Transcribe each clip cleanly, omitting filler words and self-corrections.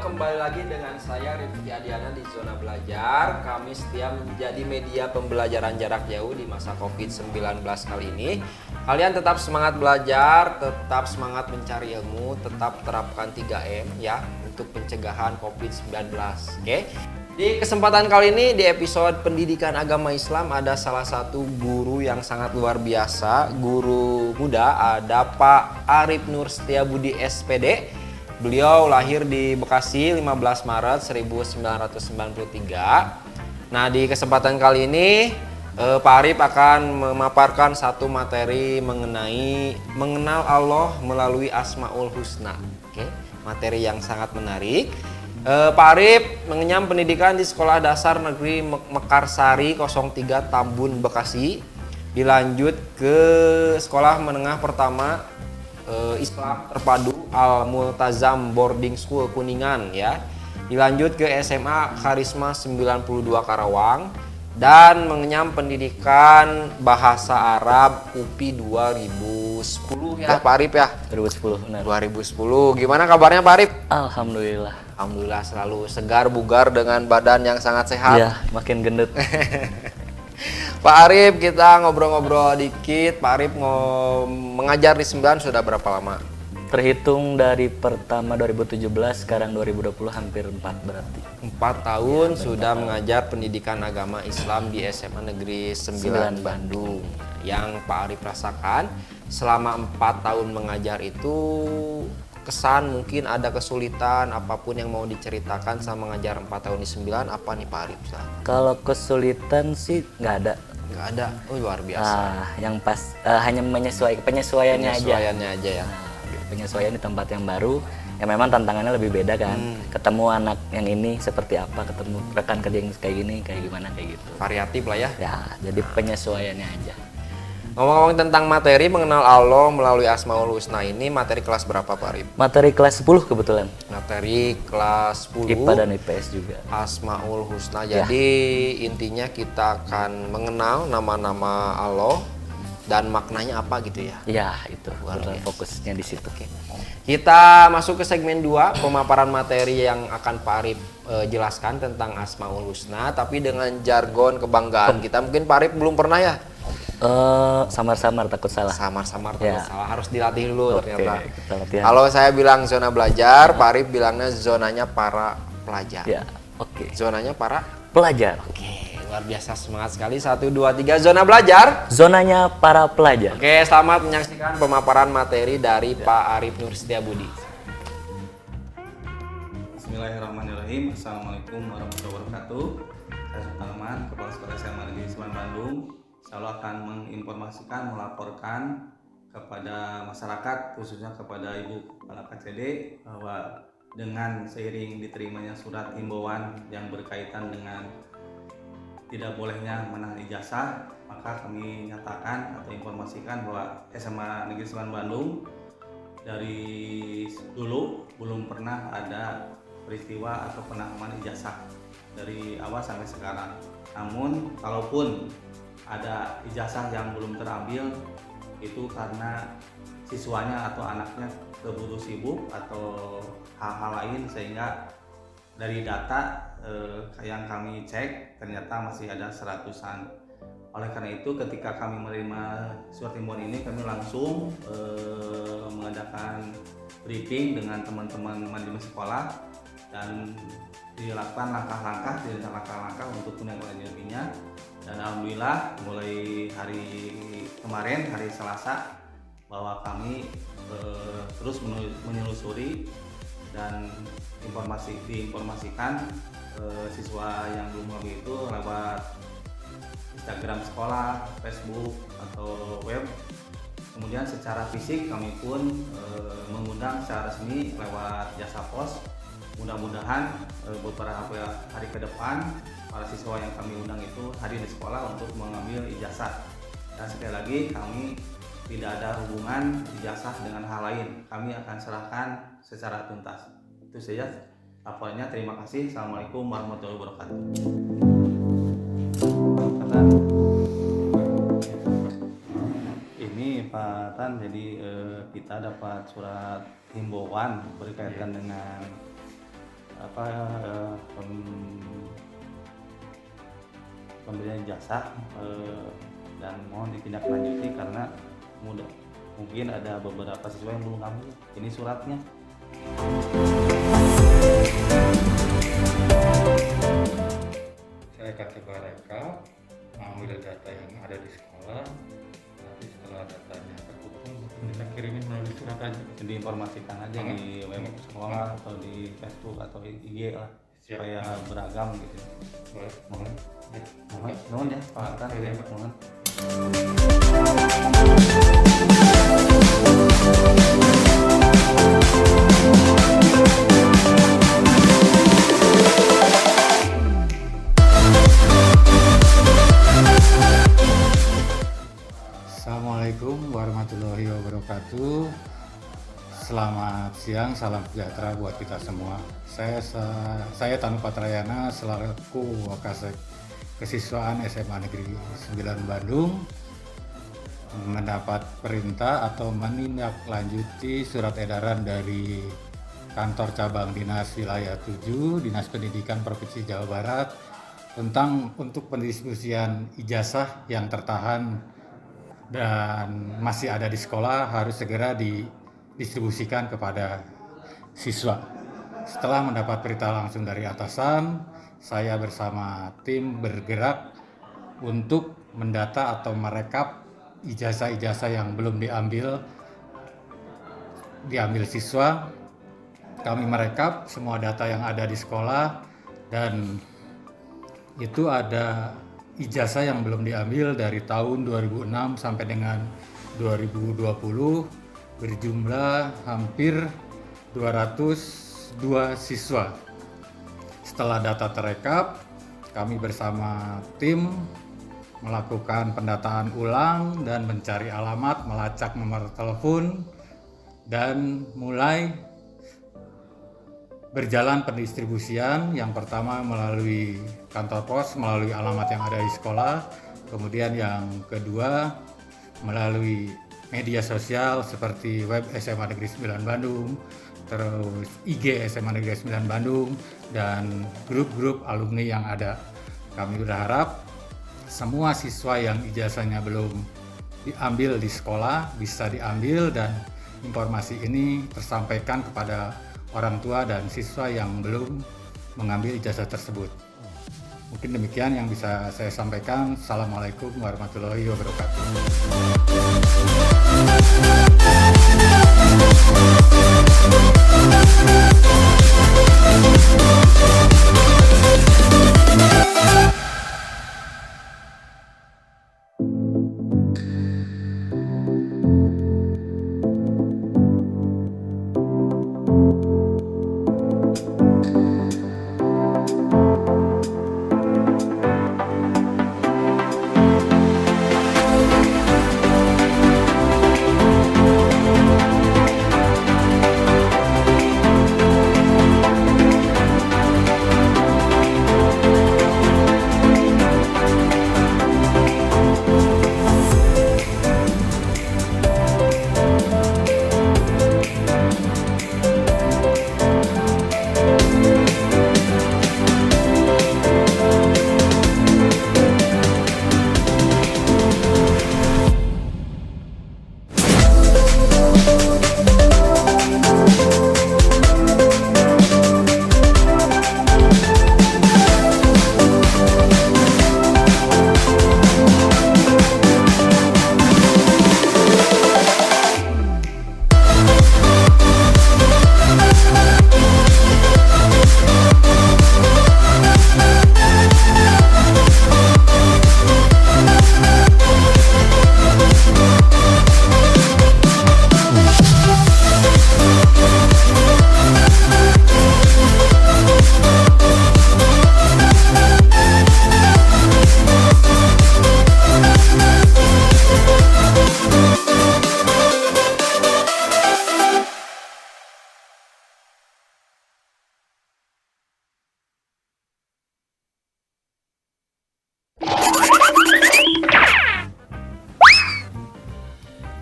kembali lagi dengan saya Rifki Adiana di Zona Belajar. Kami setia menjadi media pembelajaran jarak jauh di masa COVID-19 kali ini. Kalian tetap semangat belajar, tetap semangat mencari ilmu, tetap terapkan 3M ya untuk pencegahan COVID-19. Oke? Di kesempatan kali ini di episode Pendidikan Agama Islam ada salah satu guru yang sangat luar biasa, guru muda, ada Pak Arif Nur Setiabudi SPD. Beliau lahir di Bekasi 15 Maret 1993. Nah, di kesempatan kali ini Pak Arif akan memaparkan satu materi mengenal Allah melalui Asmaul Husna. Oke, materi yang sangat menarik. Pak Arif mengenyam pendidikan di Sekolah Dasar Negeri Mekarsari 03 Tambun, Bekasi. Dilanjut ke Sekolah Menengah Pertama Islam Terpadu Al-Multazam Boarding School Kuningan ya. Dilanjut ke SMA Karisma 92 Karawang dan mengenyam pendidikan Bahasa Arab UPI 2010 ya Pak Arif ya. 2010 benar. 2010. Gimana kabarnya Pak Arif? Alhamdulillah. Alhamdulillah selalu segar bugar dengan badan yang sangat sehat. Iya, makin gendut. Pak Arif, kita ngobrol-ngobrol dikit. Pak Arif mengajar di 9 sudah berapa lama? Terhitung dari pertama 2017, sekarang 2020 hampir 4 berarti. 4 tahun ya, sudah mengajar pendidikan agama Islam di SMA Negeri 9 Bandung. Yang Pak Arif rasakan selama 4 tahun mengajar itu kesan mungkin ada kesulitan apapun yang mau diceritakan sama mengajar 4 tahun di 9 apa nih Pak Arif? Kalau kesulitan sih nggak ada. Nggak ada, luar biasa. Yang pas hanya penyesuaiannya aja ya. Penyesuaian di tempat yang baru, ya memang tantangannya lebih beda kan. Ketemu anak yang ini seperti apa, ketemu rekan kerja yang kayak gini, kayak gimana, kayak gitu. Variatif lah ya. Ya, jadi penyesuaiannya aja. Ngomong-ngomong tentang materi mengenal Allah melalui Asmaul Husna ini, materi kelas berapa Pak Arif? Materi kelas 10 kebetulan. Materi kelas 10 IPA dan IPS juga. Asmaul Husna. Jadi intinya kita akan mengenal nama-nama Allah dan maknanya apa gitu ya. Iya, itu fokusnya di situ. Oke. Kita masuk ke segmen 2, pemaparan materi yang akan Pak Arif jelaskan tentang Asmaul Husna tapi dengan jargon kebanggaan. Kita mungkin Pak Arif belum pernah ya? Samar-samar takut salah. Samar-samar takut salah, harus dilatih dulu ternyata. Kalau saya bilang zona belajar, Pak Arif bilangnya zonanya para pelajar. Ya, oke. Zonanya para pelajar. Oke, luar biasa, semangat sekali. 1, 2, 3, zona belajar. Zonanya para pelajar. Oke, selamat menyaksikan pemaparan materi dari Pak Arif Nur Setiabudi. Bismillahirrahmanirrahim. Assalamualaikum warahmatullahi wabarakatuh. Saya Sultan, Kepala Sekolah SMA Negeri 9 Bandung. Saya akan menginformasikan, melaporkan kepada masyarakat, khususnya kepada Ibu Kepala KCD, bahwa dengan seiring diterimanya surat himbauan yang berkaitan dengan tidak bolehnya menahan ijazah, maka kami nyatakan atau informasikan bahwa SMA Negeri 9 Bandung dari dulu belum pernah ada peristiwa atau penahanan ijazah dari awal sampai sekarang. Namun kalaupun ada ijazah yang belum terambil, itu karena siswanya atau anaknya keburu sibuk atau hal-hal lain, sehingga dari data yang kami cek ternyata masih ada seratusan. Oleh karena itu ketika kami menerima surat himbauan ini, kami langsung mengadakan briefing dengan teman-teman manajemen sekolah dan dilakukan langkah-langkah untuk menindaklanjutinya. Dan alhamdulillah mulai hari kemarin, hari Selasa, bahwa kami terus menelusuri dan diinformasikan siswa yang belum mengambil itu lewat Instagram sekolah, Facebook atau web. Kemudian secara fisik kami pun mengundang secara resmi lewat jasa pos. Mudah-mudahan beberapa hari ke depan para siswa yang kami undang itu hadir di sekolah untuk mengambil ijazah. Dan sekali lagi, kami tidak ada hubungan ijazah dengan hal lain. Kami akan serahkan secara tuntas. Itu saja laporannya. Terima kasih. Assalamualaikum warahmatullahi wabarakatuh. Ini Pak Tan, jadi kita dapat surat himbauan berkaitan dengan pemberian jasa dan mohon ditindaklanjuti karena mungkin ada beberapa siswa yang belum ngambil ini suratnya. Saya akan coba rekap, mengambil data yang ada di sekolah. Nanti setelah datanya terkumpul, kita kirimin melalui surat aja. Diinformasikan aja di web sekolah atau di Facebook atau IG lah, supaya beragam gitu. Boleh, mohon. Ya, Mohon ya, Pak Tan, Iya, Pak. mohon. Assalamualaikum warahmatullahi wabarakatuh. Selamat siang, salam sejahtera buat kita semua. Saya Tanu Patrayana selaku Wakasek Kesiswaan SMA Negeri 9 Bandung mendapat perintah atau menindaklanjuti surat edaran dari Kantor Cabang Dinas Wilayah 7 Dinas Pendidikan Provinsi Jawa Barat tentang untuk pendistribusian ijazah yang tertahan dan masih ada di sekolah harus segera didistribusikan kepada siswa. Setelah mendapat perintah langsung dari atasan, saya bersama tim bergerak untuk mendata atau merekap ijazah-ijazah yang belum diambil siswa. Kami merekap semua data yang ada di sekolah dan itu ada ijazah yang belum diambil dari tahun 2006 sampai dengan 2020 berjumlah hampir 202 siswa. Setelah data terekap, kami bersama tim melakukan pendataan ulang dan mencari alamat, melacak nomor telepon dan mulai berjalan pendistribusian. Yang pertama melalui kantor pos, melalui alamat yang ada di sekolah. Kemudian yang kedua melalui media sosial seperti web SMA Negeri 9 Bandung, terus IG SMA Negeri 9 Bandung, dan grup-grup alumni yang ada. Kami berharap semua siswa yang ijazahnya belum diambil di sekolah bisa diambil dan informasi ini tersampaikan kepada orang tua dan siswa yang belum mengambil ijazah tersebut. Mungkin demikian yang bisa saya sampaikan. Assalamualaikum warahmatullahi wabarakatuh.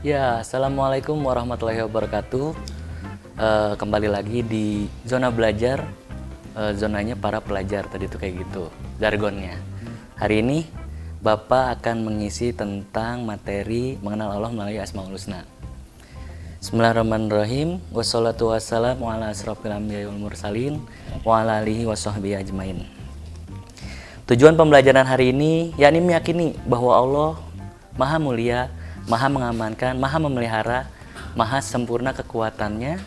Ya, assalamualaikum warahmatullahi wabarakatuh. Kembali lagi di Zona Belajar zonanya para pelajar, tadi itu kayak gitu jargonnya. Hari ini Bapak akan mengisi tentang materi mengenal Allah melalui Asmaul Husna. Bismillahirrahmanirrahim. Wassalatu wassalamu ala asrofil anbiya'i wal mursalin wa ala alihi washabbihi ajmain. Tujuan pembelajaran hari ini yakni meyakini bahwa Allah Maha Mulia, Maha mengamankan, Maha memelihara, Maha sempurna kekuatannya,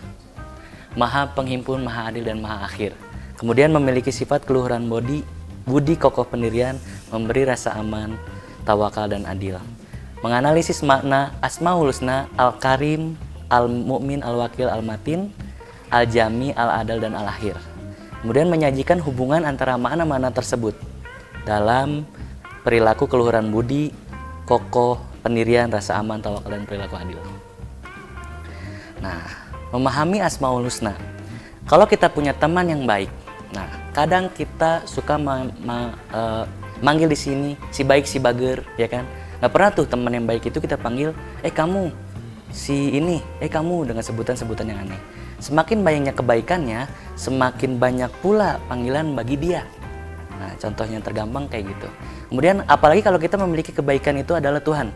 Maha penghimpun, Maha adil dan Maha akhir. Kemudian memiliki sifat keluhuran budi kokoh pendirian, memberi rasa aman, tawakal dan adil. Menganalisis makna Asmaul Husna, Al-Karim, Al-Mu'min, Al-Wakil, Al-Matin, Al-Jami, Al-Adal dan Al-Akhir. Kemudian menyajikan hubungan antara makna-makna tersebut dalam perilaku keluhuran budi, kokoh, pendirian, rasa aman, tawakal dan perilaku adil. Nah, memahami Asmaul Husna. Kalau kita punya teman yang baik, nah kadang kita suka manggil di sini si baik si bager, ya kan? Nggak pernah tuh teman yang baik itu kita panggil, kamu si ini, kamu dengan sebutan-sebutan yang aneh. Semakin banyaknya kebaikannya, semakin banyak pula panggilan bagi dia. Nah, contohnya tergampang kayak gitu. Kemudian apalagi kalau kita memiliki kebaikan itu adalah Tuhan.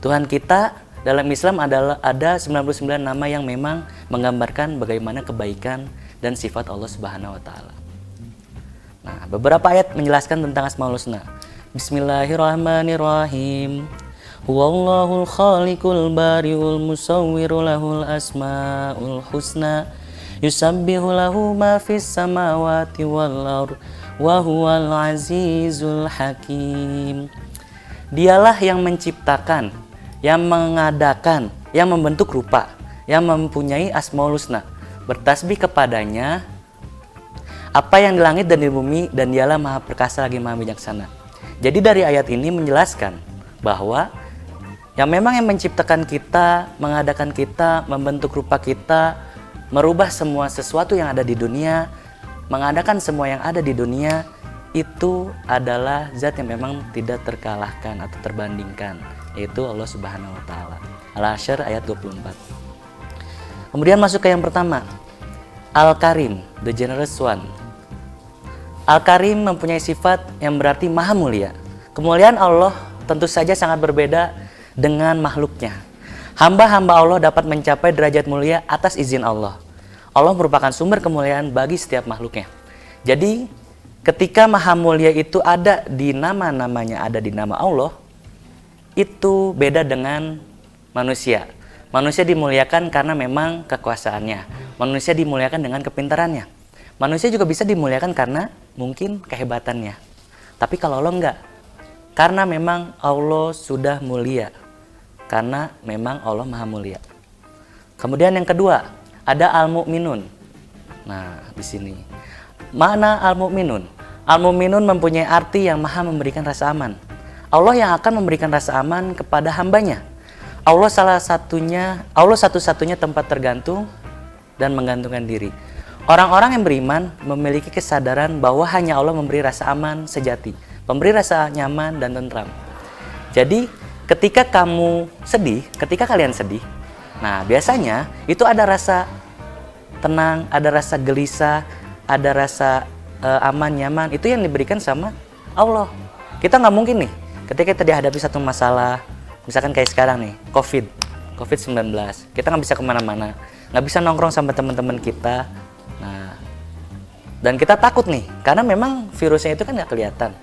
Tuhan kita dalam Islam adalah ada 99 nama yang memang menggambarkan bagaimana kebaikan dan sifat Allah Subhanahu wa taala. Nah, beberapa ayat menjelaskan tentang Asmaul Husna. Bismillahirrahmanirrahim. Huwallahul khaliqul bari'ul musawwiru lahul asmaul husna yusabbihu lahu ma fis samawati wal ardh wa huwal azizul hakim. Dialah yang menciptakan, yang mengadakan, yang membentuk rupa, yang mempunyai Asmaul Husna. Bertasbih kepadanya apa yang di langit dan di bumi, dan dialah maha perkasa lagi maha bijaksana. Jadi dari ayat ini menjelaskan bahwa yang memang yang menciptakan kita, mengadakan kita, membentuk rupa kita, merubah semua sesuatu yang ada di dunia, mengadakan semua yang ada di dunia, itu adalah zat yang memang tidak terkalahkan atau terbandingkan, yaitu Allah Subhanahu wa taala. Al-Hasyr ayat 24. Kemudian masuk ke yang pertama, Al-Karim, the generous one. Al-Karim mempunyai sifat yang berarti maha mulia. Kemuliaan Allah tentu saja sangat berbeda dengan makhluknya. Hamba-hamba Allah dapat mencapai derajat mulia atas izin Allah. Allah merupakan sumber kemuliaan bagi setiap makhluknya. Jadi ketika maha mulia itu ada di nama-namanya, ada di nama Allah, itu beda dengan manusia. Manusia dimuliakan karena memang kekuasaannya. Manusia dimuliakan dengan kepintarannya. Manusia juga bisa dimuliakan karena mungkin kehebatannya. Tapi kalau Allah enggak. Karena memang Allah sudah mulia. Karena memang Allah maha mulia. Kemudian yang kedua, ada Al-Mu'minun. Nah, di sini. Makna Al-Mu'minun. Al-Mu'minun mempunyai arti yang maha memberikan rasa aman. Allah yang akan memberikan rasa aman kepada hambanya. Allah satu-satunya tempat tergantung dan menggantungkan diri. Orang-orang yang beriman memiliki kesadaran bahwa hanya Allah memberi rasa aman sejati, memberi rasa nyaman dan tentram. Jadi, ketika kalian sedih, nah biasanya itu ada rasa tenang, ada rasa gelisah, ada rasa aman, nyaman. Itu yang diberikan sama Allah. Kita nggak mungkin nih, ketika kita dihadapi satu masalah, misalkan kayak sekarang nih, COVID-19, kita nggak bisa kemana-mana, nggak bisa nongkrong sama teman-teman kita. Nah, dan kita takut nih, karena memang virusnya itu kan nggak kelihatan.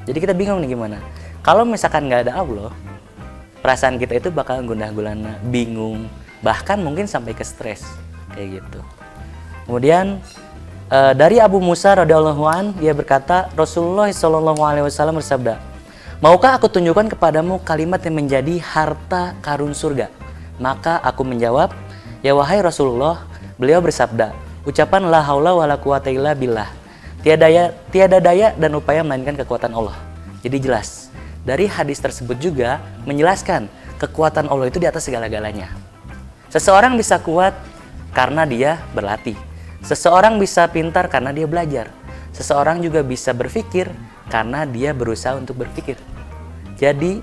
Jadi kita bingung nih gimana. Kalau misalkan nggak ada Allah, perasaan kita itu bakal gundah-gulana, bingung, bahkan mungkin sampai ke stres kayak gitu. Kemudian dari Abu Musa radhiyallahu an, dia berkata, Rasulullah SAW bersabda, maukah aku tunjukkan kepadamu kalimat yang menjadi harta karun surga? Maka aku menjawab, ya wahai Rasulullah. Beliau bersabda, ucapan la haula wala quwata illa billah, tiada daya dan upaya melainkan kekuatan Allah. Jadi jelas, dari hadis tersebut juga menjelaskan kekuatan Allah itu di atas segala-galanya. Seseorang bisa kuat karena dia berlatih. Seseorang bisa pintar karena dia belajar. Seseorang juga bisa berpikir karena dia berusaha untuk berpikir. Jadi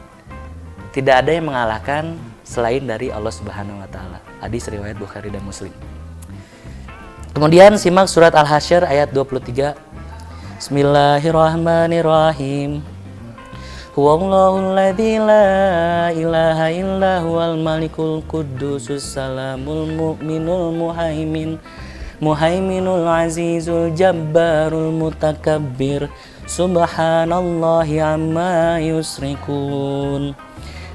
tidak ada yang mengalahkan selain dari Allah Subhanahu wa taala. Hadis riwayat Bukhari dan Muslim. Kemudian simak surat Al-Hasyr ayat 23. Bismillahirrahmanirrahim. Huwallahul ladzi la ilaha illa huwal malikul quddusus salamul mu'minul muhaiminul azizul jabbarul mutakabbir subhanallahi amma yusrikun.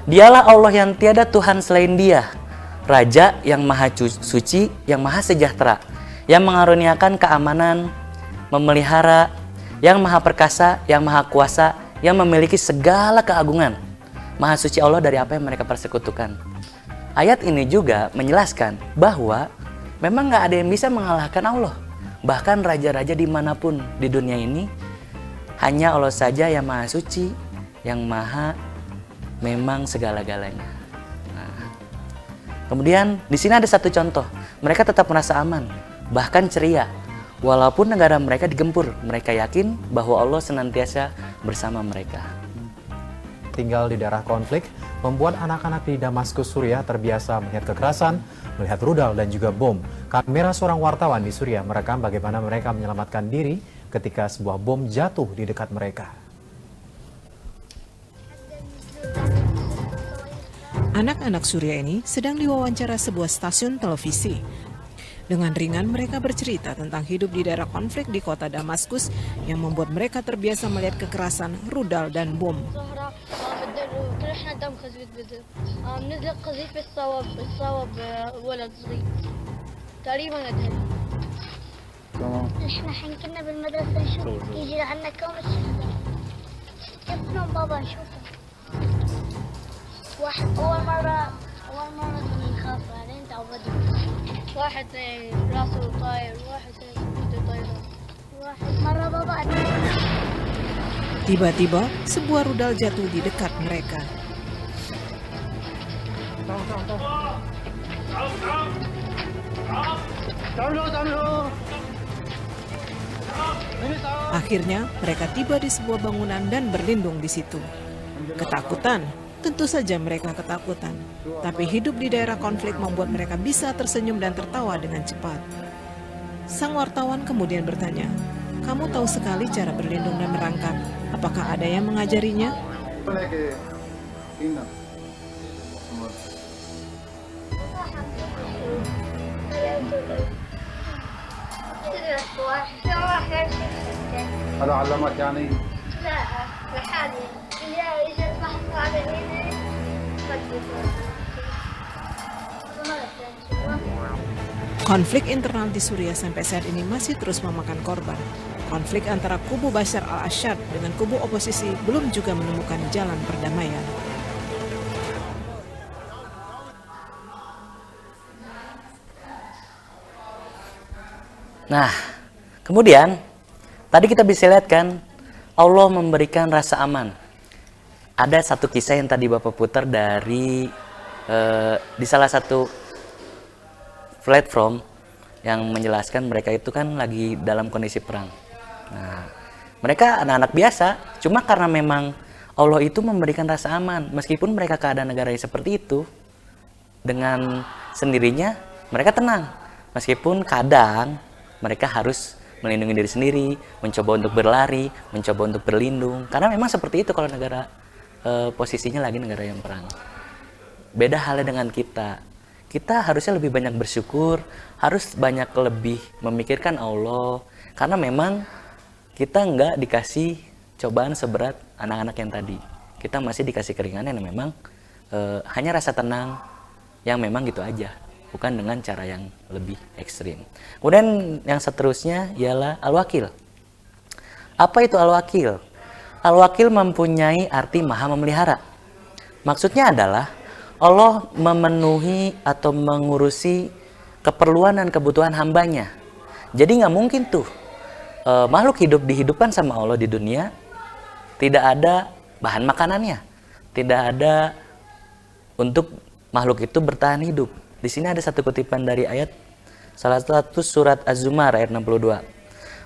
Dialah Allah yang tiada Tuhan selain Dia, Raja yang maha suci, yang maha sejahtera, yang mengaruniakan keamanan, memelihara, yang maha perkasa, yang maha kuasa, yang memiliki segala keagungan. Maha suci Allah dari apa yang mereka persekutukan. Ayat ini juga menjelaskan bahwa memang nggak ada yang bisa mengalahkan Allah. Bahkan raja-raja dimanapun di dunia ini, hanya Allah saja yang maha suci, yang maha memang segala-galanya. Nah, kemudian di sini ada satu contoh. Mereka tetap merasa aman, bahkan ceria. Walaupun negara mereka digempur, mereka yakin bahwa Allah senantiasa bersama mereka. Tinggal di daerah konflik membuat anak-anak di Damaskus, Suriah terbiasa melihat kekerasan, melihat rudal dan juga bom. Kamera seorang wartawan di Suriah merekam bagaimana mereka menyelamatkan diri ketika sebuah bom jatuh di dekat mereka. Anak-anak Suriah ini sedang diwawancara sebuah stasiun televisi. Dengan ringan mereka bercerita tentang hidup di daerah konflik di kota Damaskus yang membuat mereka terbiasa melihat kekerasan, rudal, dan bom. واحد راسه طاير واحد يده طايرة واحد مرة بابا. Tiba-tiba sebuah rudal jatuh di dekat mereka. Akhirnya mereka tiba di sebuah bangunan dan berlindung di situ. Ketakutan, tentu saja mereka ketakutan. Tapi hidup di daerah konflik membuat mereka bisa tersenyum dan tertawa dengan cepat. Sang wartawan kemudian bertanya, "Kamu tahu sekali cara berlindung dan merangkak. Apakah ada yang mengajarinya?" هذا علمك يعني؟ لا لحالي إجا البحث على هنا Konflik internal di Suriah sampai saat ini masih terus memakan korban. Konflik antara kubu Bashar al-Assad dengan kubu oposisi belum juga menemukan jalan perdamaian. Nah, kemudian tadi kita bisa lihat kan, Allah memberikan rasa aman. Ada satu kisah yang tadi Bapak putar dari di salah satu platform yang menjelaskan mereka itu kan lagi dalam kondisi perang. Nah, mereka anak-anak biasa, cuma karena memang Allah itu memberikan rasa aman, meskipun mereka keadaan negara seperti itu, dengan sendirinya mereka tenang, meskipun kadang mereka harus melindungi diri sendiri, mencoba untuk berlari, mencoba untuk berlindung, karena memang seperti itu kalau negara posisinya lagi negara yang perang. Beda halnya dengan kita. Kita harusnya lebih banyak bersyukur, harus banyak lebih memikirkan Allah, karena memang kita nggak dikasih cobaan seberat anak-anak yang tadi. Kita masih dikasih keringanan yang memang hanya rasa tenang yang memang gitu aja, bukan dengan cara yang lebih ekstrim. Kemudian yang seterusnya ialah Al-Wakil. Apa itu Al-Wakil? Al-Wakil mempunyai arti maha memelihara. Maksudnya adalah Allah memenuhi atau mengurusi keperluan dan kebutuhan hambanya. Jadi nggak mungkin tuh makhluk hidup dihidupkan sama Allah di dunia tidak ada bahan makanannya, tidak ada untuk makhluk itu bertahan hidup. Di sini ada satu kutipan dari ayat salah satu surat Az-Zumar ayat 62.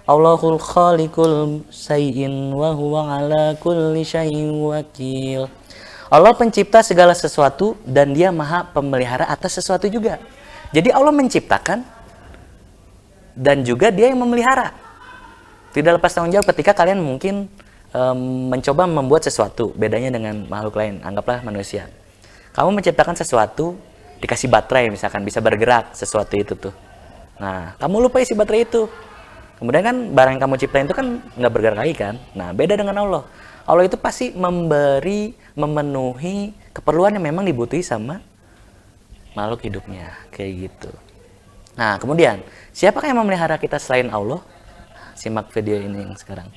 Allahul khaliqul sayyin wa huwa ala kulli syai'in wakil. Allah pencipta segala sesuatu dan dia maha pemelihara atas sesuatu juga. Jadi Allah menciptakan, dan juga dia yang memelihara. Tidak lepas tanggung jawab ketika kalian mungkin mencoba membuat sesuatu, bedanya dengan makhluk lain, anggaplah manusia. Kamu menciptakan sesuatu, dikasih baterai misalkan, bisa bergerak sesuatu itu tuh. Nah, kamu lupa isi baterai itu. Kemudian kan barang yang kamu ciptain itu kan nggak bergerak lagi kan. Nah, beda dengan Allah. Allah itu pasti memberi, memenuhi keperluan yang memang dibutuhi sama makhluk hidupnya, kayak gitu. Nah, kemudian siapakah yang memelihara kita selain Allah? Simak video ini yang sekarang.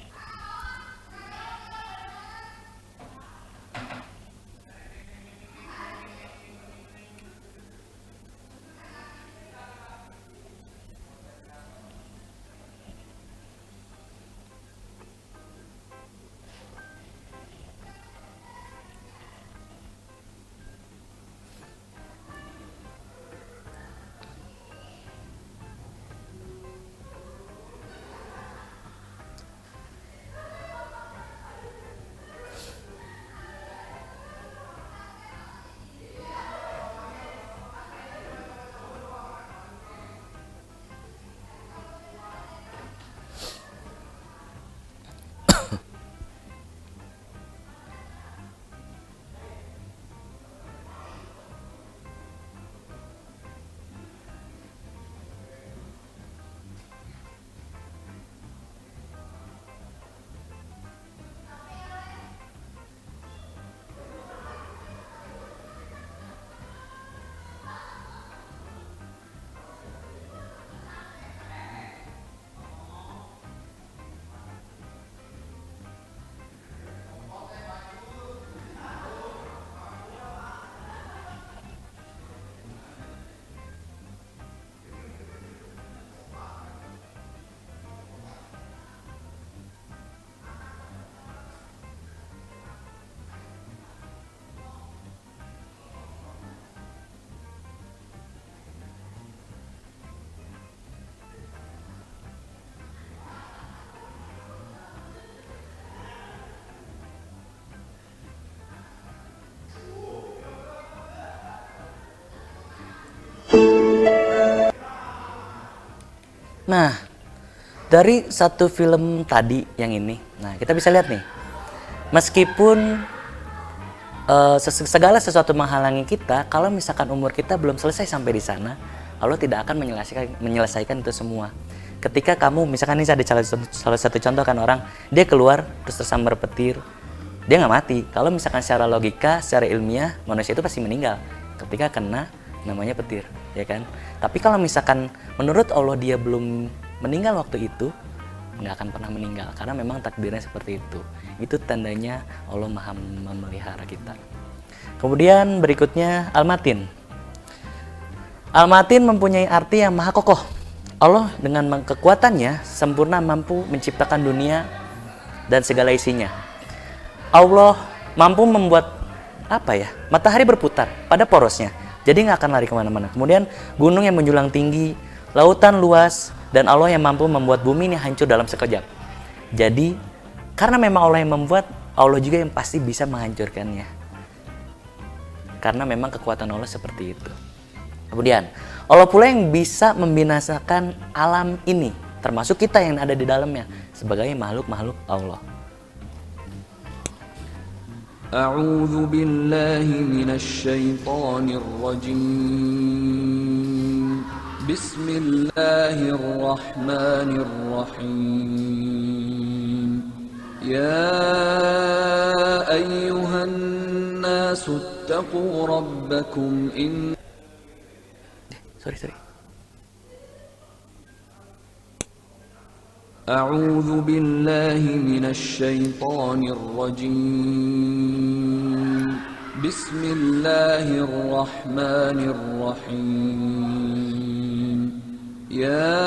Nah, dari satu film tadi yang ini, nah kita bisa lihat nih, meskipun segala sesuatu menghalangi kita, kalau misalkan umur kita belum selesai sampai di sana, Allah tidak akan menyelesaikan itu semua. Ketika kamu, misalkan ini ada salah satu contoh kan, orang dia keluar terus tersambar petir, dia nggak mati. Kalau misalkan secara logika, secara ilmiah, manusia itu pasti meninggal ketika kena namanya petir, ya kan? Tapi kalau misalkan menurut Allah dia belum meninggal waktu itu, nggak akan pernah meninggal karena memang takdirnya seperti itu. Itu tandanya Allah Maha memelihara kita. Kemudian berikutnya Al-Matin. Al-Matin mempunyai arti yang maha kokoh. Allah dengan kekuatannya sempurna mampu menciptakan dunia dan segala isinya. Allah mampu membuat matahari berputar pada porosnya, jadi nggak akan lari kemana-mana. Kemudian gunung yang menjulang tinggi, lautan luas, dan Allah yang mampu membuat bumi ini hancur dalam sekejap. Jadi karena memang Allah yang membuat, Allah juga yang pasti bisa menghancurkannya. Karena memang kekuatan Allah seperti itu. Kemudian Allah pula yang bisa membinasakan alam ini, termasuk kita yang ada di dalamnya, sebagai makhluk-makhluk Allah. أعوذ بالله من الشيطان الرجيم بسم الله الرحمن الرحيم يا أيها الناس اتقوا ربكم إن أعوذ بالله من الشيطان الرجيم بسم الله الرحمن الرحيم يا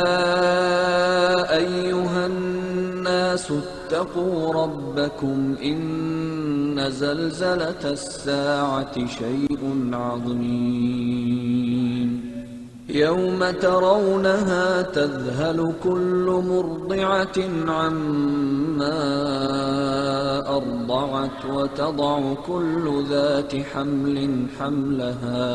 أيها الناس اتقوا ربكم إن زلزلة الساعة شيء عظيم يوم ترونها تذهل كل مرضعة عما أرضعت وتضع كل ذات حمل حملها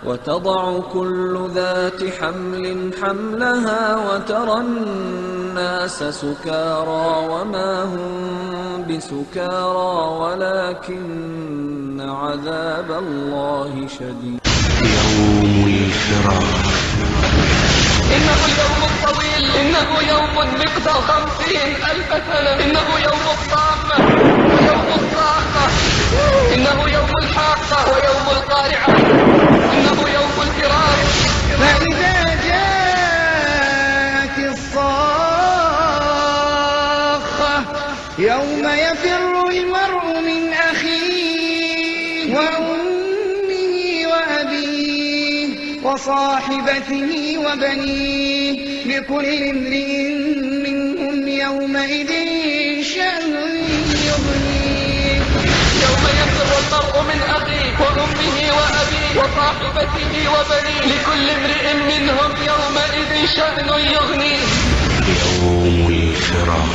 وتضع كل ذات حمل حملها وترى الناس سكارى وما هم بسكارى ولكن عذاب الله شديد. يوم الفراق إنه اليوم الطويل، إنه يوم مقدار 50,000 سنة، إنه يوم الطامة ويوم الصاخة، إنه يوم الحاقة ويوم القارعة، إنه يوم الفراق. فإذا جاءت الصاخة يوم يفر المرء من أخيه وأمه وأبيه وصاحبته وبنيه لكل امرئ منهم يومئذ شأن يغنيه. يوم يفر المرء من أخيه وأمه وأبيه وصاحبته وبنيه لكل امرئ منهم يومئذ شأن يغنيه. يوم الفراق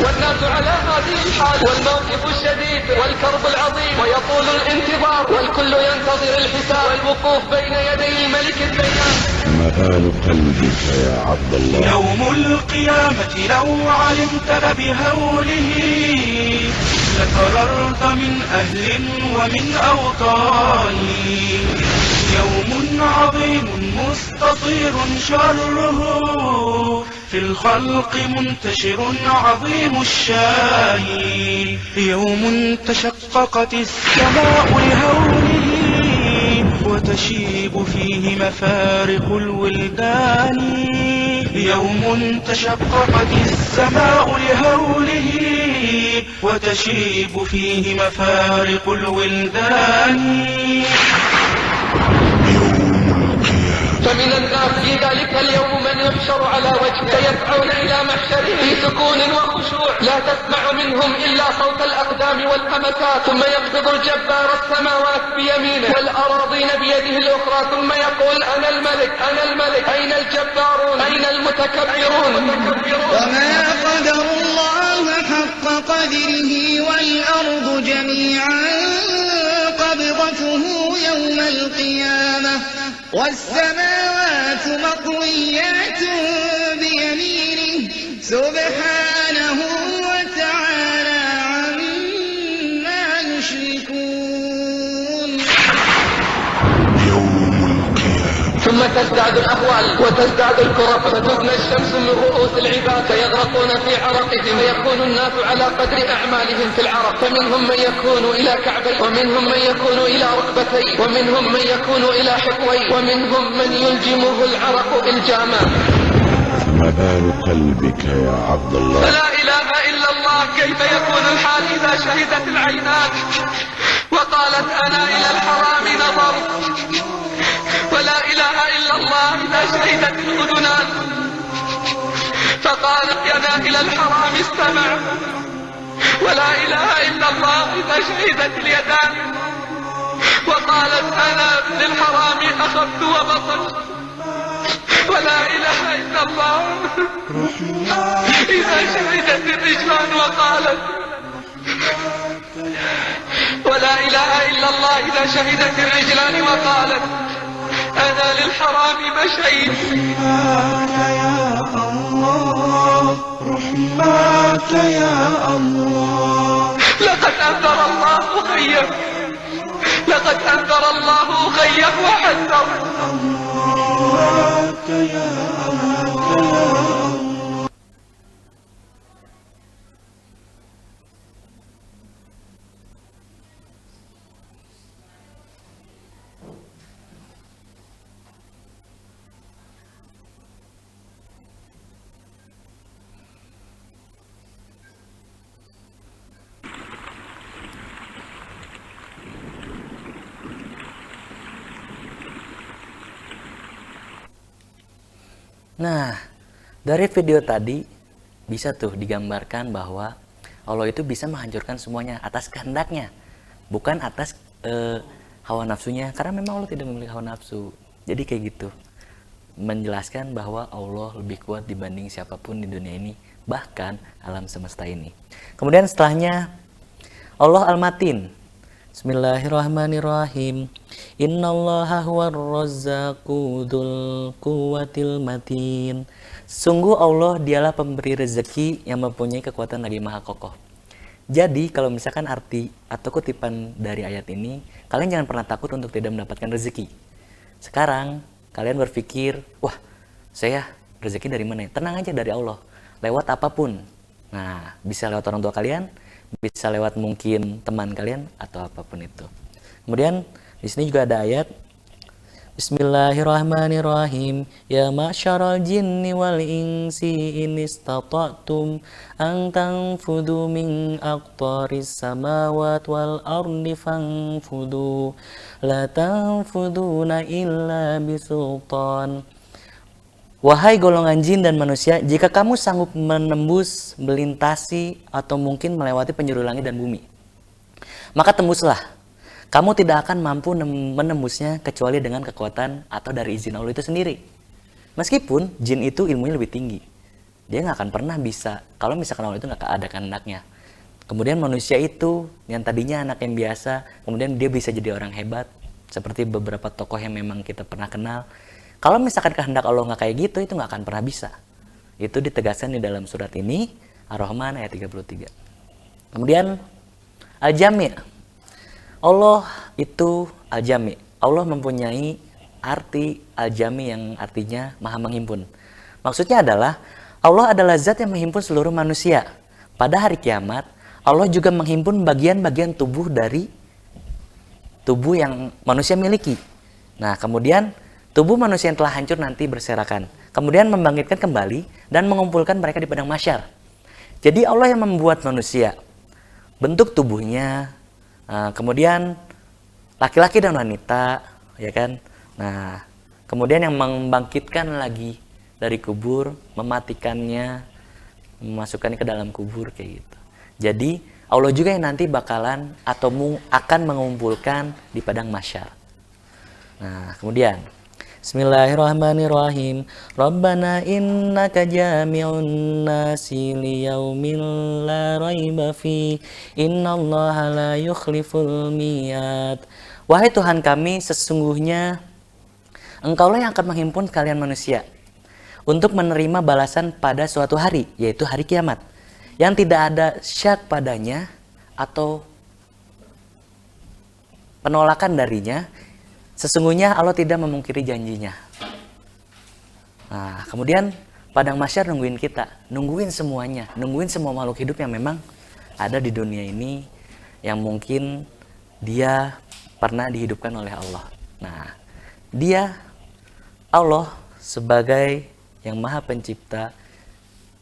والناس على هذه الحال والموقف الشديد والكرب العظيم ويطول الانتظار والكل ينتظر الحساب والوقوف بين يدي الملك الديان. مآل قلبك يا عبد الله. يوم القيامة لو علمت بهوله لفررت من أهل ومن أوطان. يوم عظيم مستطير شره في الخلق منتشر عظيم الشان. يوم تشققت السماء لهوله وتشيب فيه مفارق الولدان. يوم تشققت السماء لهوله وتشيب فيه مفارق الولدان. فمن الناس في ذلك اليوم من يحشر على وجهه فيسعون إلى محشره في سكون وخشوع لا تسمع منهم إلا صوت الأقدام والهمسات. ثم يقبض الجبار السماوات بيمينه والأراضين بيده الأخرى ثم يقول أنا الملك أنا الملك. أين الجبارون أين المتكبرون؟ وما قدر الله حق قدره والأرض جميعا قبضته يوم القيامة والسماوات مطويات بيمينه سبحانه وتعالى عما يشركون. ثم تزداد الأهوال وتزداد الكرب فتبنى الشمس من رؤوس العباد فيغرقون في عرقهم فيكون الناس على قدر أعمالهم في العرق. فمنهم من يكون إلى كعبيه ومنهم من يكون إلى ركبتيه ومنهم من يكون إلى حقويه ومنهم من يلجمه العرق إلجاما. مآل قلبك يا عبد الله. فلا إله إلا الله. كيف يكون الحال إذا شهدت العينان وقالت أنا إلى الحرام نظرت. ولا إله إلا الله إذا شهدت الأذنان فقالت أنا إلى الحرام استمع. ولا إله إلا الله إذا شهدت اليدان وقالت أنا للحرام أخذت وبطشت. ولا إله إلا الله إذا شهدت الرجلان وقالت. ولا إله إلا الله إذا شهدت الرجلان وقالت أنا للحرام مشيت. رحمك يا الله رحمك يا الله. لقد أنذر الله خيه لقد أنذر الله خيه وحذر. رحمك يا الله. Nah, dari video tadi bisa tuh digambarkan bahwa Allah itu bisa menghancurkan semuanya atas kehendaknya, bukan atas hawa nafsunya, karena memang Allah tidak memiliki hawa nafsu. Jadi kayak gitu, menjelaskan bahwa Allah lebih kuat dibanding siapapun di dunia ini, bahkan alam semesta ini. Kemudian setelahnya Allah Al-Matin, Bismillahirrahmanirrahim. Innallaha huwar razzaqu dzul quwwatil matin. Sungguh Allah dialah pemberi rezeki yang mempunyai kekuatan lagi maha kokoh. Jadi kalau misalkan arti atau kutipan dari ayat ini, kalian jangan pernah takut untuk tidak mendapatkan rezeki. Sekarang kalian berpikir, wah saya rezeki dari mana? Tenang aja, dari Allah. Lewat apapun. Nah, bisa lewat orang tua kalian, bisa lewat mungkin teman kalian atau apapun itu. Kemudian di sini juga ada ayat Bismillahirrahmanirrahim. Ya ma'syaral jinni wal insi in istata'tum an tanfudu min aqtaris samawat wal ardi fanfudu la tanfuduna illa bisultan. Wahai golongan jin dan manusia, jika kamu sanggup menembus, melintasi, atau mungkin melewati penjuru langit dan bumi, maka tembuslah. Kamu tidak akan mampu menembusnya kecuali dengan kekuatan atau dari izin Allah itu sendiri. Meskipun jin itu ilmunya lebih tinggi, dia nggak akan pernah bisa kalau misalkan Allah itu nggak ada anaknya. Kemudian manusia itu yang tadinya anak yang biasa, kemudian dia bisa jadi orang hebat, seperti beberapa tokoh yang memang kita pernah kenal. Kalau misalkan kehendak Allah nggak kayak gitu, itu nggak akan pernah bisa. Itu ditegaskan di dalam surat ini, Ar-Rahman ayat 33. Kemudian Al-Jami'. Allah itu Al-Jami'. Allah mempunyai arti Al-Jami' yang artinya maha menghimpun. Maksudnya adalah Allah adalah zat yang menghimpun seluruh manusia. Pada hari kiamat, Allah juga menghimpun bagian-bagian tubuh dari tubuh yang manusia miliki. Nah, kemudian tubuh manusia yang telah hancur nanti berserakan. Kemudian membangkitkan kembali dan mengumpulkan mereka di padang mahsyar. Jadi Allah yang membuat manusia. Bentuk tubuhnya, kemudian laki-laki dan wanita, ya kan? Nah, kemudian yang membangkitkan lagi dari kubur, mematikannya, memasukkannya ke dalam kubur kayak gitu. Jadi Allah juga yang nanti bakalan atau akan mengumpulkan di padang mahsyar. Nah, kemudian Bismillahirrahmanirrahim. Rabbana innaka jami'un nasi liyaumin la raiba fi innallaha la yukhliful mi'ad. Wahai Tuhan kami, sesungguhnya Engkaulah yang akan menghimpun kalian manusia untuk menerima balasan pada suatu hari, yaitu hari kiamat, yang tidak ada syak padanya atau penolakan darinya. Sesungguhnya Allah tidak memungkiri janjinya. Nah, kemudian padang mahsyar nungguin kita, nungguin semuanya, nungguin semua makhluk hidup yang memang ada di dunia ini, yang mungkin dia pernah dihidupkan oleh Allah. Nah, dia Allah sebagai yang maha pencipta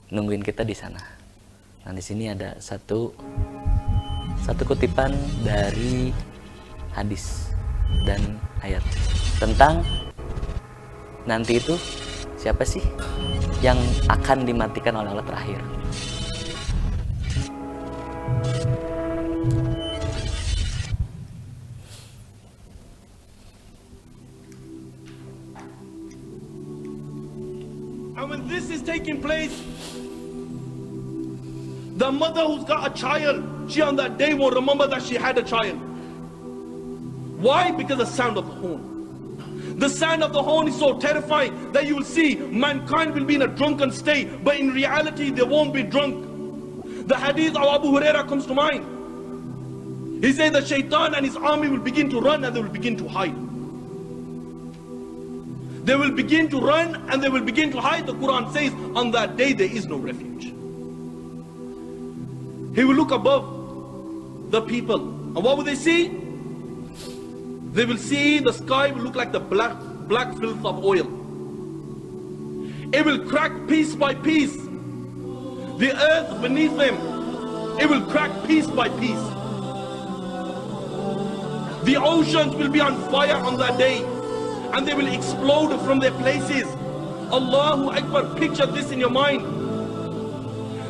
nungguin kita di sana. Nah, di sini ada satu kutipan dari hadis dan ayat tentang nanti itu siapa sih yang akan dimatikan oleh Allah terakhir. And when this is taking place, the mother who's got a child, she on that day won't remember that she had a child. Why? Because the sound of the horn. The sound of the horn is so terrifying that you will see mankind will be in a drunken state, but in reality they won't be drunk. The hadith of Abu Huraira comes to mind. He says the shaitan and his army will begin to run and they will begin to hide. They will begin to run and they will begin to hide. The Quran says on that day there is no refuge. He will look above the people, and what will they see? They will see the sky will look like the black filth of oil. It will crack piece by piece. The earth beneath them, it will crack piece by piece. The oceans will be on fire on that day, and they will explode from their places. Allahu Akbar, picture this in your mind.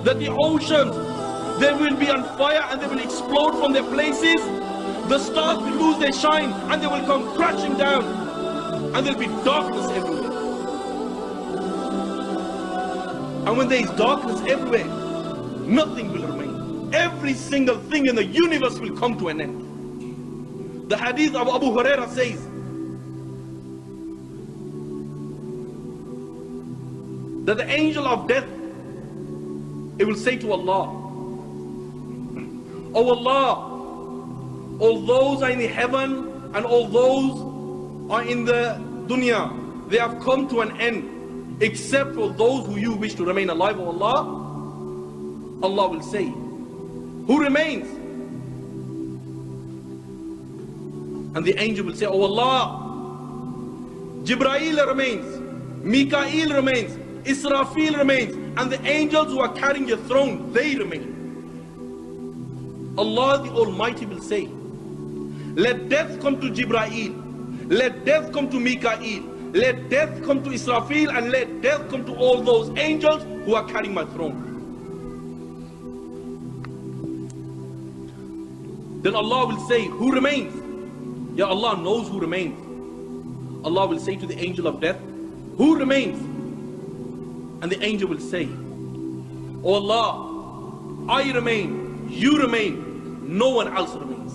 That the oceans, they will be on fire and they will explode from their places. The stars will lose their shine and they will come crashing down, and there will be darkness everywhere. And when there is darkness everywhere, nothing will remain. Every single thing in the universe will come to an end. The hadith of Abu Hurairah says that the angel of death, it will say to Allah, "Oh Allah, all those are in the heaven and all those are in the dunya, they have come to an end, except for those who you wish to remain alive, O Allah." Allah will say, "Who remains?" And the angel will say, "Oh Allah, Jibreel remains, Mikael remains, Israfil remains, and the angels who are carrying your throne, they remain." Allah the Almighty will say, "Let death come to Jibreel, let death come to Mikael, let death come to Israfil, and let death come to all those angels who are carrying my throne." Then Allah will say, "Who remains?" Ya Allah knows who remains. Allah will say to the angel of death, "Who remains?" And the angel will say, "Oh Allah, I remain, you remain, no one else remains."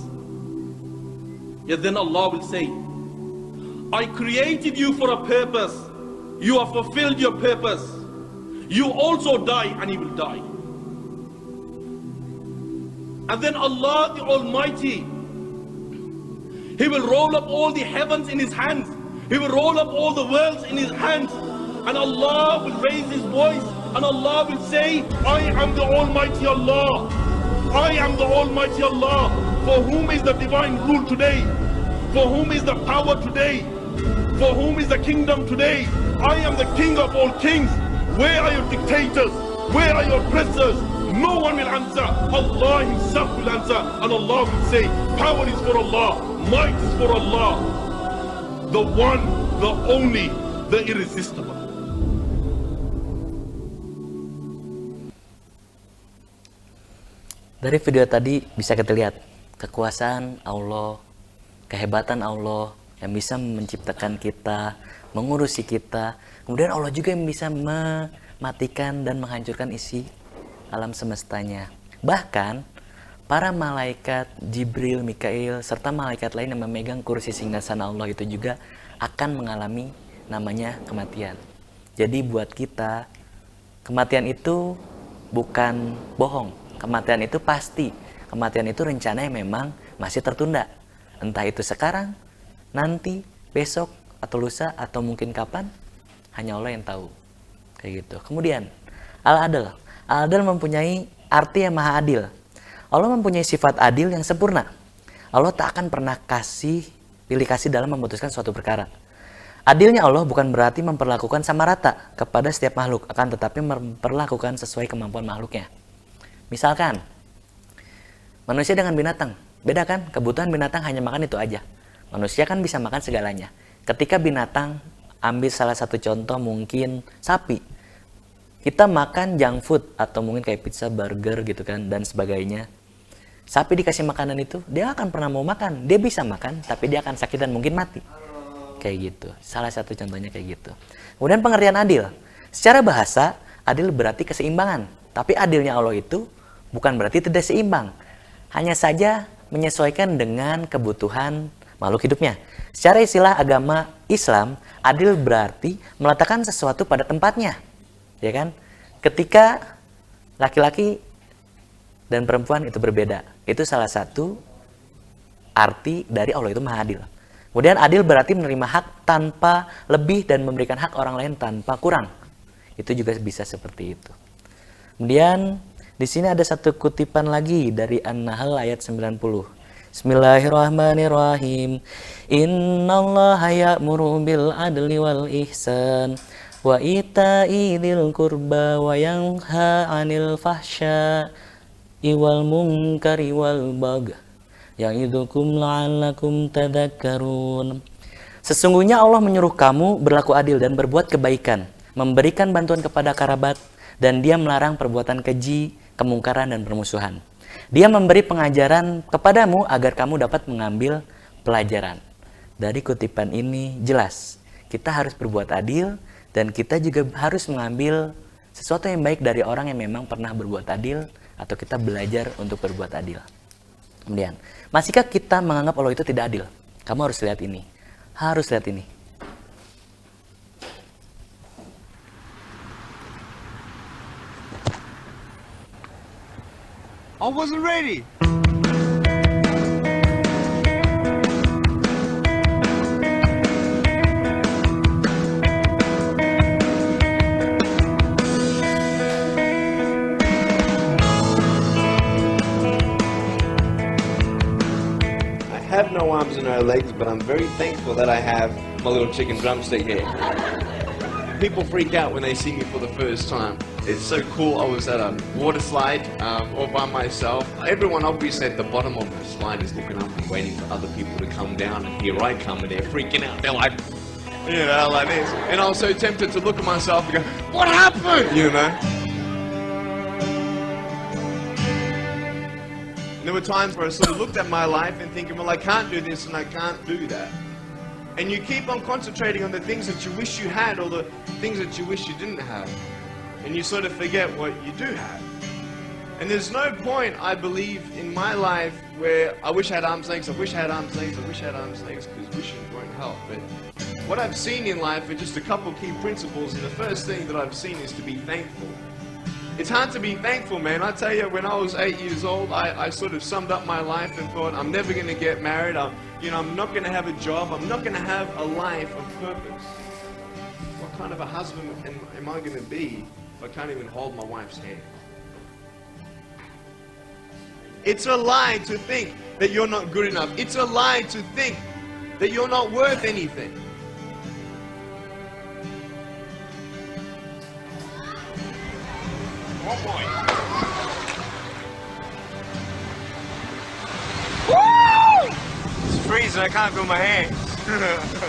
Yet then Allah will say, "I created you for a purpose. You have fulfilled your purpose. You also die and you will die." And then Allah the Almighty, He will roll up all the heavens in His hands. He will roll up all the worlds in His hands. And Allah will raise His voice and Allah will say, "I am the Almighty Allah. I am the Almighty Allah. For whom is the divine rule today? For whom is the power today? For whom is the kingdom today? I am the King of all kings. Where are your dictators? Where are your oppressors?" No one will answer. Allah Himself will answer. And Allah will say, "Power is for Allah. Might is for Allah. The one, the only, the irresistible." Dari video tadi bisa kita lihat kekuasaan Allah, kehebatan Allah yang bisa menciptakan kita, mengurusi kita. Kemudian Allah juga yang bisa mematikan dan menghancurkan isi alam semestanya. Bahkan para malaikat Jibril, Mikail, serta malaikat lain yang memegang kursi singgasana Allah itu juga akan mengalami namanya kematian. Jadi buat kita, kematian itu bukan bohong. Kematian itu pasti. Kematian itu rencana yang memang masih tertunda. Entah itu sekarang, nanti, besok, atau lusa, atau mungkin kapan, hanya Allah yang tahu. Kayak gitu. Kemudian, Al-Adl. Al-Adl mempunyai arti yang maha adil. Allah mempunyai sifat adil yang sempurna. Allah tak akan pernah pilih kasih dalam memutuskan suatu perkara. Adilnya Allah bukan berarti memperlakukan sama rata kepada setiap makhluk, akan tetapi memperlakukan sesuai kemampuan makhluknya. Misalkan, manusia dengan binatang, beda kan? Kebutuhan binatang hanya makan itu aja. Manusia kan bisa makan segalanya. Ketika binatang, ambil salah satu contoh mungkin sapi. Kita makan junk food atau mungkin kayak pizza, burger gitu kan, dan sebagainya. Sapi dikasih makanan itu, dia akan pernah mau makan. Dia bisa makan, tapi dia akan sakit dan mungkin mati. Kayak gitu. Salah satu contohnya kayak gitu. Kemudian pengertian adil. Secara bahasa, adil berarti keseimbangan. Tapi adilnya Allah itu bukan berarti tidak seimbang. Hanya saja menyesuaikan dengan kebutuhan makhluk hidupnya. Secara istilah agama Islam, adil berarti meletakkan sesuatu pada tempatnya. Ya kan? Ketika laki-laki dan perempuan itu berbeda. Itu salah satu arti dari Allah itu maha adil. Kemudian adil berarti menerima hak tanpa lebih dan memberikan hak orang lain tanpa kurang. Itu juga bisa seperti itu. Kemudian di sini ada satu kutipan lagi dari An-Nahl ayat 90. Bismillahirrahmanirrahim. Innallaha ya'muru bil adli wal ihsan wa ita'i dzil qurba wa yanha 'anil fahsya'i wal munkari wal baghi ya'idukum la'allakum tadhakkarun. Sesungguhnya Allah menyuruh kamu berlaku adil dan berbuat kebaikan, memberikan bantuan kepada kerabat, dan Dia melarang perbuatan keji, kemungkaran, dan permusuhan. Dia memberi pengajaran kepadamu agar kamu dapat mengambil pelajaran. Dari kutipan ini jelas, kita harus berbuat adil dan kita juga harus mengambil sesuatu yang baik dari orang yang memang pernah berbuat adil atau kita belajar untuk berbuat adil. Kemudian, masihkah kita menganggap Allah itu tidak adil? Kamu harus lihat ini. Harus lihat ini. I wasn't ready. I have no arms and no legs, but I'm very thankful that I have my little chicken drumstick here. People freak out when they see me for the first time. It's so cool. I was at a water slide all by myself. Everyone obviously at the bottom of the slide is looking up and waiting for other people to come down, and here I come and they're freaking out. They're like, you know, like this. And I was so tempted to look at myself and go, what happened? You know? And there were times where I sort of looked at my life and thinking, well, I can't do this and I can't do that. And you keep on concentrating on the things that you wish you had or the things that you wish you didn't have. And you sort of forget what you do have. And there's no point, I believe, in my life where I wish I had arms lengths, I wish I had arms lengths, I wish I had arms lengths, because wishing won't help. But what I've seen in life are just a couple key principles, and the first thing that I've seen is to be thankful. It's hard to be thankful, man. I tell you, when I was 8 years old, I sort of summed up my life and thought, I'm never going to get married, I'm not going to have a job, I'm not going to have a life of purpose. What kind of a husband am I going to be if I can't even hold my wife's hand? It's a lie to think that you're not good enough. It's a lie to think that you're not worth anything. One point. Woo! It's freezing, I can't feel my hands.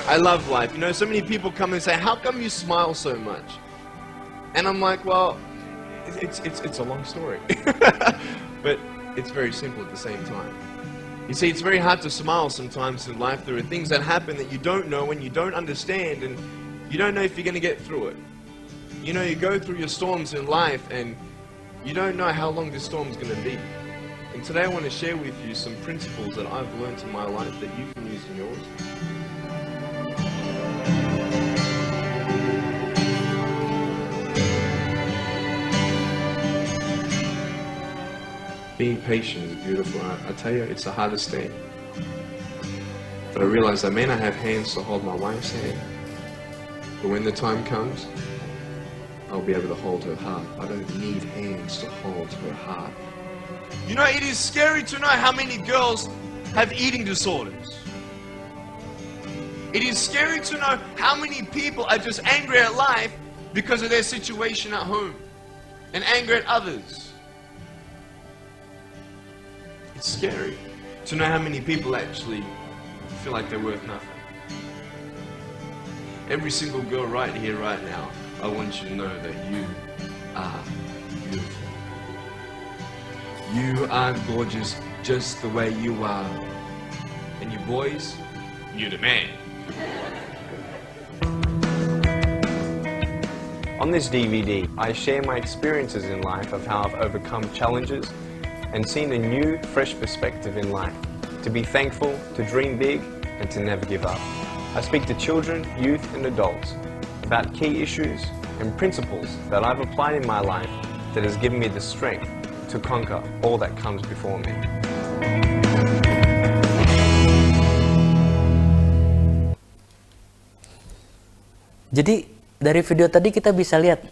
I love life. You know, so many people come and say, how come you smile so much? And I'm like, well, it's a long story. But it's very simple at the same time. You see, it's very hard to smile sometimes in life. There are things that happen that you don't know and you don't understand, and you don't know if you're going to get through it. You know, you go through your storms in life and you don't know how long this storm's going to be. And today I want to share with you some principles that I've learned in my life that you can use in yours. Being patient is beautiful. I tell you, it's the hardest thing. But I realized I may not have hands to hold my wife's hand, but when the time comes, I'll be able to hold her heart. I don't need hands to hold her heart. You know, it is scary to know how many girls have eating disorders. It is scary to know how many people are just angry at life because of their situation at home and angry at others. It's scary to know how many people actually feel like they're worth nothing. Every single girl right here, right now, I want you to know that you are beautiful. You are gorgeous just the way you are. And you boys, you're the man. On this DVD, I share my experiences in life of how I've overcome challenges and seen a new, fresh perspective in life. To be thankful, to dream big, and to never give up. I speak to children, youth, and adults about key issues and principles that I've applied in my life that has given me the strength to conquer all that comes before me. Jadi dari video tadi kita bisa lihat,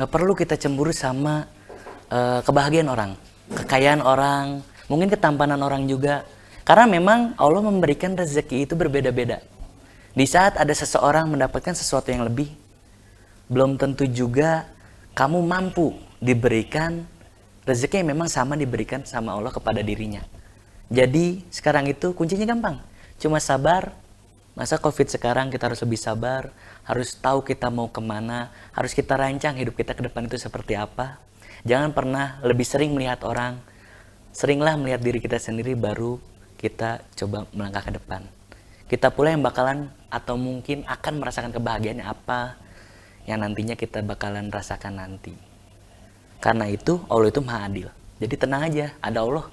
nggak perlu kita cemburu sama kebahagiaan orang, kekayaan orang, mungkin ketampanan orang juga. Karena memang Allah memberikan rezeki itu berbeda-beda. Di saat ada seseorang mendapatkan sesuatu yang lebih, belum tentu juga kamu mampu diberikan rezeki yang memang sama diberikan sama Allah kepada dirinya. Jadi sekarang itu kuncinya gampang, cuma sabar. Masa COVID sekarang kita harus lebih sabar, harus tahu kita mau kemana, harus kita rancang hidup kita ke depan itu seperti apa. Jangan pernah lebih sering melihat orang, seringlah melihat diri kita sendiri baru kita coba melangkah ke depan. Kita pula yang bakalan atau mungkin akan merasakan kebahagiaannya apa yang nantinya kita bakalan rasakan nanti. Karena itu Allah itu maha adil. Jadi tenang aja, ada Allah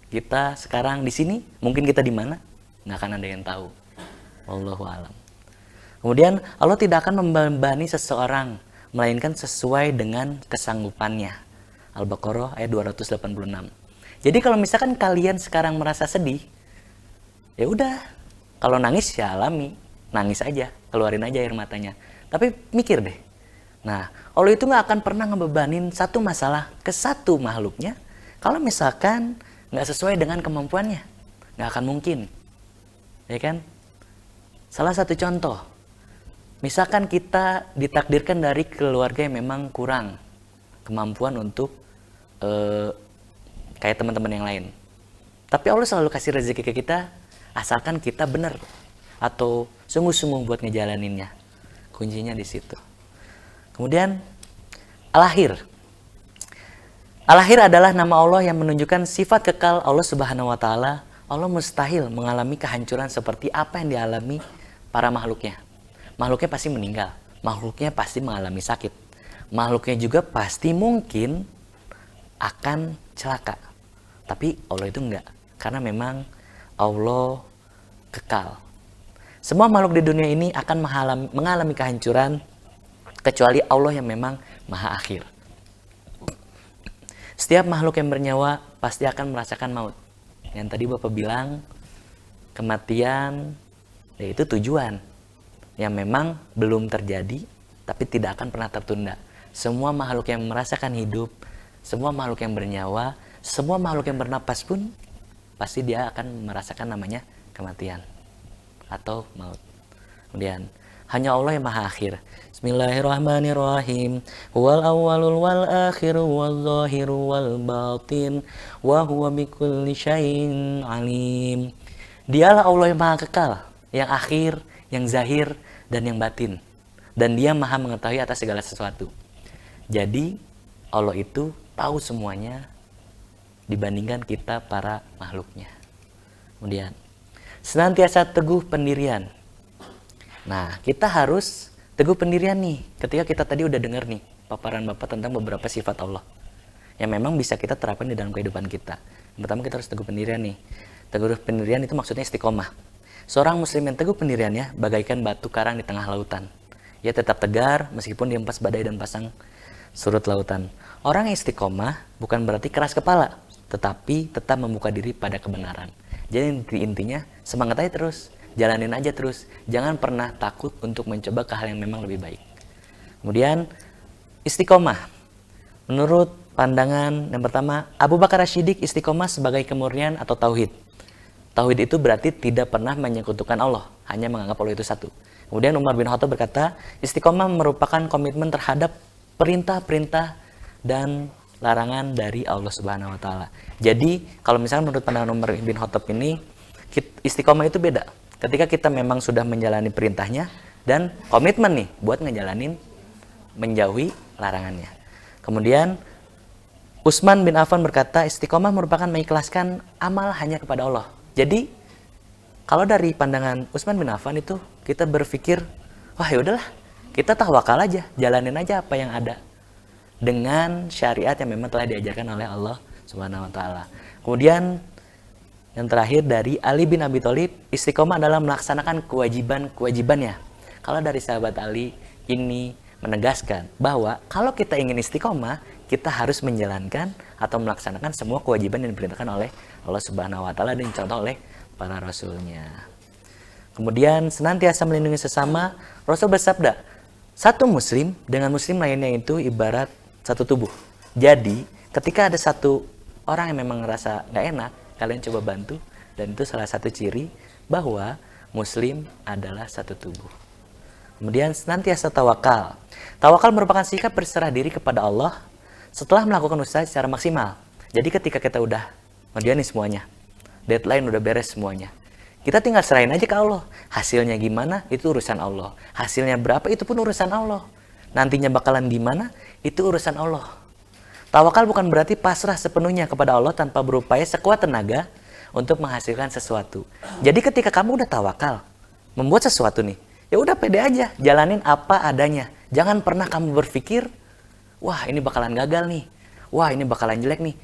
kita sekarang di sini, mungkin kita di mana, nggak akan ada yang tahu. Wallahu a'lam. Kemudian Allah tidak akan membebani seseorang melainkan sesuai dengan kesanggupannya. Al-Baqarah ayat 286. Jadi kalau misalkan kalian sekarang merasa sedih, ya udah, kalau nangis ya alami, nangis aja, keluarin aja air matanya. Tapi mikir deh. Nah, Allah itu nggak akan pernah ngebebanin satu masalah ke satu makhluknya kalau misalkan nggak sesuai dengan kemampuannya. Nggak akan mungkin. Ya kan? Salah satu contoh, misalkan kita ditakdirkan dari keluarga yang memang kurang kemampuan untuk kayak teman-teman yang lain. Tapi Allah selalu kasih rezeki ke kita asalkan kita benar atau sungguh-sungguh buat ngejalaninnya. Kuncinya di situ. Kemudian Al-Akhir. Al-Akhir adalah nama Allah yang menunjukkan sifat kekal Allah Subhanahu wa taala. Allah mustahil mengalami kehancuran seperti apa yang dialami para makhluknya. Makhluknya pasti meninggal, makhluknya pasti mengalami sakit. Makhluknya juga pasti mungkin akan celaka. Tapi Allah itu enggak, karena memang Allah kekal. Semua makhluk di dunia ini akan mengalami kehancuran kecuali Allah yang memang maha akhir. Setiap makhluk yang bernyawa pasti akan merasakan maut. Yang tadi Bapak bilang, kematian yaitu tujuan yang memang belum terjadi tapi tidak akan pernah tertunda. Semua makhluk yang merasakan hidup, semua makhluk yang bernyawa, semua makhluk yang bernapas pun pasti dia akan merasakan namanya kematian atau maut. Kemudian hanya Allah yang maha akhir. Bismillahirrahmanirrahim. Huwal awwalul wal akhiru wal zahiru wal batin wa huwa bikulli syai'in alim. Dialah Allah yang maha kekal, yang akhir, yang zahir, dan yang batin. Dan dia maha mengetahui atas segala sesuatu. Jadi Allah itu tahu semuanya dibandingkan kita para makhluknya. Kemudian senantiasa teguh pendirian. Nah, kita harus teguh pendirian nih. Ketika kita tadi udah dengar nih paparan Bapak tentang beberapa sifat Allah yang memang bisa kita terapkan di dalam kehidupan kita. Yang pertama, kita harus teguh pendirian nih. Teguh pendirian itu maksudnya istiqomah. Seorang muslim yang teguh pendiriannya bagaikan batu karang di tengah lautan. Ia tetap tegar meskipun dihempas badai dan pasang surut lautan. Orang yang istiqomah bukan berarti keras kepala, tetapi tetap membuka diri pada kebenaran. Jadi intinya semangat aja terus. Jalanin aja terus, jangan pernah takut untuk mencoba ke hal yang memang lebih baik. Kemudian istiqomah. Menurut pandangan yang pertama, Abu Bakar As-Siddiq istiqomah sebagai kemurnian atau tauhid. Tauhid itu berarti tidak pernah menyekutukan Allah, hanya menganggap Allah itu satu. Kemudian Umar bin Khattab berkata, istiqomah merupakan komitmen terhadap perintah-perintah dan larangan dari Allah Subhanahu wa taala. Jadi, kalau misalnya menurut pandangan Umar bin Khattab ini, istiqomah itu beda. Ketika kita memang sudah menjalani perintahnya dan komitmen nih buat ngejalanin menjauhi larangannya. Kemudian Utsman bin Affan berkata, istiqomah merupakan mengikhlaskan amal hanya kepada Allah. Jadi kalau dari pandangan Utsman bin Affan itu kita berpikir, wah ya udahlah, kita tawakal aja, jalanin aja apa yang ada dengan syariat yang memang telah diajarkan oleh Allah Subhanahu wa taala. Kemudian yang terakhir dari Ali bin Abi Thalib, istiqomah adalah melaksanakan kewajiban-kewajibannya. Kalau dari sahabat Ali ini menegaskan bahwa kalau kita ingin istiqomah, kita harus menjalankan atau melaksanakan semua kewajiban yang diperintahkan oleh Allah Subhanahu wa taala dan dicontoh oleh para rasulnya. Kemudian senantiasa melindungi sesama. Rasul bersabda, satu muslim dengan muslim lainnya itu ibarat satu tubuh. Jadi ketika ada satu orang yang memang ngerasa nggak enak, kalian coba bantu, dan itu salah satu ciri bahwa muslim adalah satu tubuh. Kemudian senantiasa tawakal. Tawakal merupakan sikap berserah diri kepada Allah setelah melakukan usaha secara maksimal. Jadi ketika kita udah ngerjain semuanya, deadline udah beres semuanya, kita tinggal serahin aja ke Allah. Hasilnya gimana, itu urusan Allah. Hasilnya berapa, itu pun urusan Allah. Nantinya bakalan gimana, itu urusan Allah. Tawakal bukan berarti pasrah sepenuhnya kepada Allah tanpa berupaya sekuat tenaga untuk menghasilkan sesuatu. Jadi ketika kamu udah tawakal, membuat sesuatu nih, ya udah pede aja, jalanin apa adanya. Jangan pernah kamu berpikir, wah ini bakalan gagal nih, wah ini bakalan jelek nih.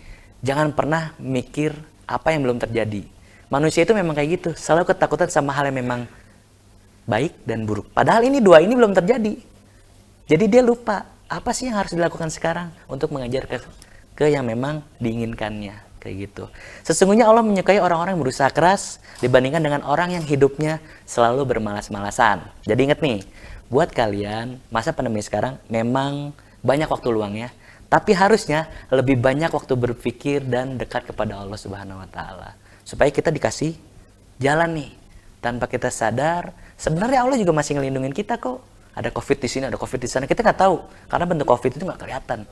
Jangan pernah mikir apa yang belum terjadi. Manusia itu memang kayak gitu, selalu ketakutan sama hal yang memang baik dan buruk. Padahal ini dua ini belum terjadi. Jadi dia lupa apa sih yang harus dilakukan sekarang untuk mengejar ke yang memang diinginkannya, kayak gitu. Sesungguhnya Allah menyukai orang-orang yang berusaha keras dibandingkan dengan orang yang hidupnya selalu bermalas-malasan. Jadi ingat nih, buat kalian masa pandemi sekarang memang banyak waktu luangnya, tapi harusnya lebih banyak waktu berpikir dan dekat kepada Allah Subhanahu wa taala. Supaya kita dikasih jalan nih. Tanpa kita sadar, sebenarnya Allah juga masih ngelindungin kita kok. Ada Covid di sini, ada Covid di sana. Kita nggak tahu karena bentuk Covid itu nggak kelihatan.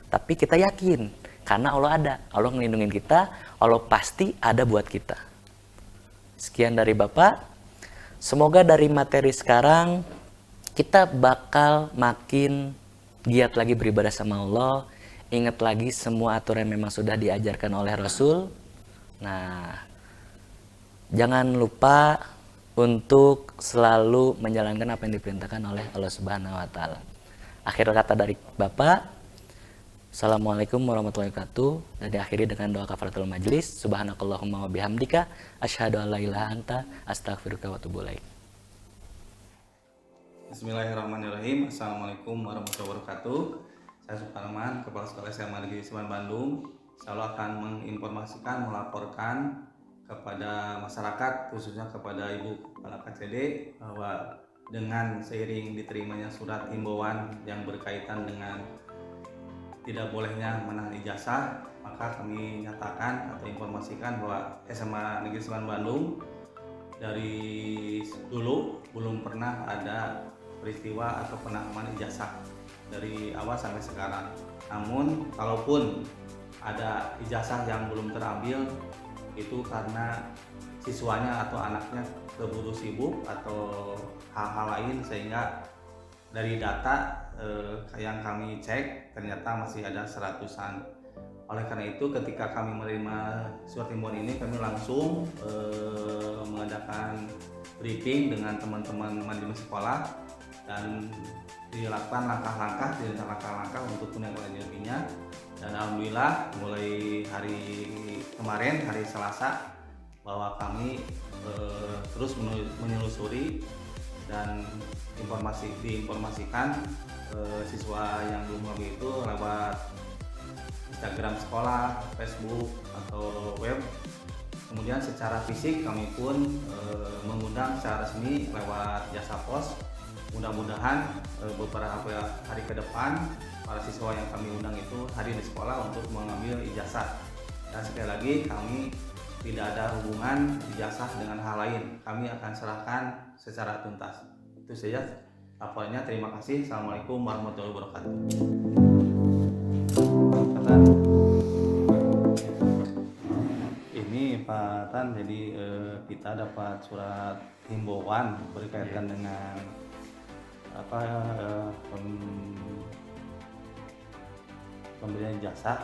Tapi kita yakin karena Allah ada. Allah ngelindungin kita, Allah pasti ada buat kita. Sekian dari Bapak. Semoga dari materi sekarang kita bakal makin giat lagi beribadah sama Allah. Ingat lagi semua aturan yang memang sudah diajarkan oleh Rasul. Nah, jangan lupa untuk selalu menjalankan apa yang diperintahkan oleh Allah Subhanahu wa taala. Akhir kata dari Bapak, Assalamualaikum warahmatullahi wabarakatuh. Dan diakhiri dengan doa kafaratul majlis. Subhanakallahumma wa bihamdika asyhadu an la ilaha anta astaghfiruka wa atubu ilaik. Bismillahirrahmanirrahim. Assalamualaikum warahmatullahi wabarakatuh. Saya Suparman, Kepala Sekolah SMA Negeri Seman Bandung. Selalu akan menginformasikan, melaporkan kepada masyarakat, khususnya kepada Ibu Kepala KCD, bahwa dengan seiring diterimanya surat himbauan yang berkaitan dengan tidak bolehnya menahan ijazah, maka kami nyatakan atau informasikan bahwa SMA Negeri Seman Bandung dari dulu belum pernah ada peristiwa atau penahanan ijazah dari awal sampai sekarang. Namun kalaupun ada ijazah yang belum terambil, itu karena siswanya atau anaknya keburu sibuk atau hal-hal lain, sehingga dari data yang kami cek ternyata masih ada 100-an. Oleh karena itu ketika kami menerima surat himbauan ini, kami langsung mengadakan briefing dengan teman-teman manajemen sekolah dan dilakukan langkah-langkah untuk menindaklanjutinya. Dan alhamdulillah mulai hari kemarin, hari Selasa, bahwa kami terus menelusuri dan diinformasikan siswa yang belum mengambil itu lewat Instagram sekolah, Facebook atau web. Kemudian secara fisik kami pun mengundang secara resmi lewat jasa pos. Mudah-mudahan beberapa hari ke depan para siswa yang kami undang itu hadir di sekolah untuk mengambil ijazah. Dan sekali lagi, kami tidak ada hubungan ijazah dengan hal lain. Kami akan serahkan secara tuntas. Itu saja laporannya. Terima kasih. Assalamualaikum warahmatullahi wabarakatuh. Ini Pak Tan, jadi kita dapat surat himbauan berkaitan dengan pemberian jasa,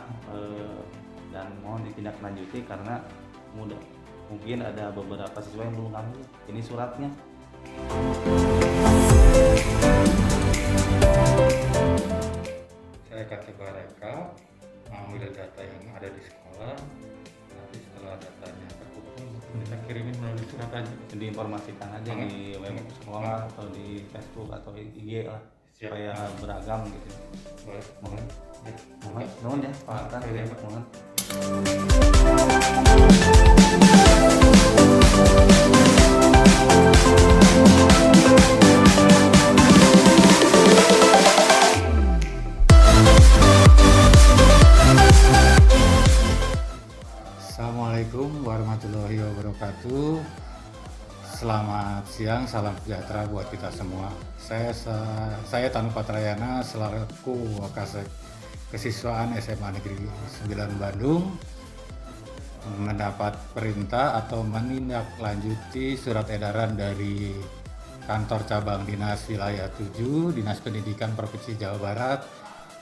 dan mohon ditindaklanjuti karena mungkin ada beberapa siswa yang belum ngambil. Ini suratnya. Saya akan coba rekap, mengambil data yang ada di sekolah. Nanti setelah datanya terkumpul, kita kirimin melalui surat aja. Diinformasikan aja di web sekolah atau di Facebook atau IG lah, supaya beragam gitu. Boleh, mohon. Mohon ya Pak Tan, mohon. Assalamualaikum warahmatullahi wabarakatuh. Selamat siang, salam sejahtera buat kita semua. Saya Tanu Patrayana selaku Wakasek Kesiswaan SMA Negeri 9 Bandung mendapat perintah atau menindaklanjuti surat edaran dari Kantor Cabang Dinas Wilayah 7 Dinas Pendidikan Provinsi Jawa Barat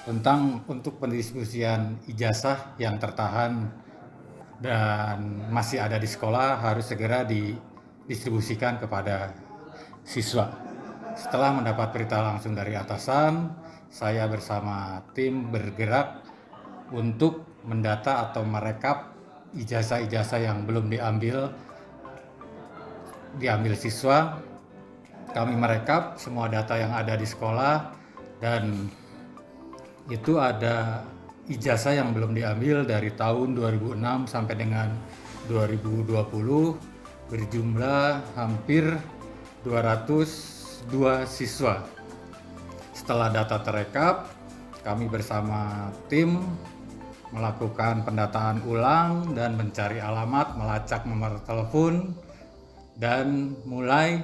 untuk pendistribusian ijazah yang tertahan dan masih ada di sekolah harus segera didistribusikan kepada siswa. Setelah mendapat perintah langsung dari atasan, saya bersama tim bergerak untuk mendata atau merekap ijazah-ijazah yang belum diambil siswa. Kami merekap semua data yang ada di sekolah dan itu ada ijazah yang belum diambil dari tahun 2006 sampai dengan 2020 berjumlah hampir 202 siswa. Setelah data terekap, kami bersama tim melakukan pendataan ulang dan mencari alamat, melacak nomor telepon, dan mulai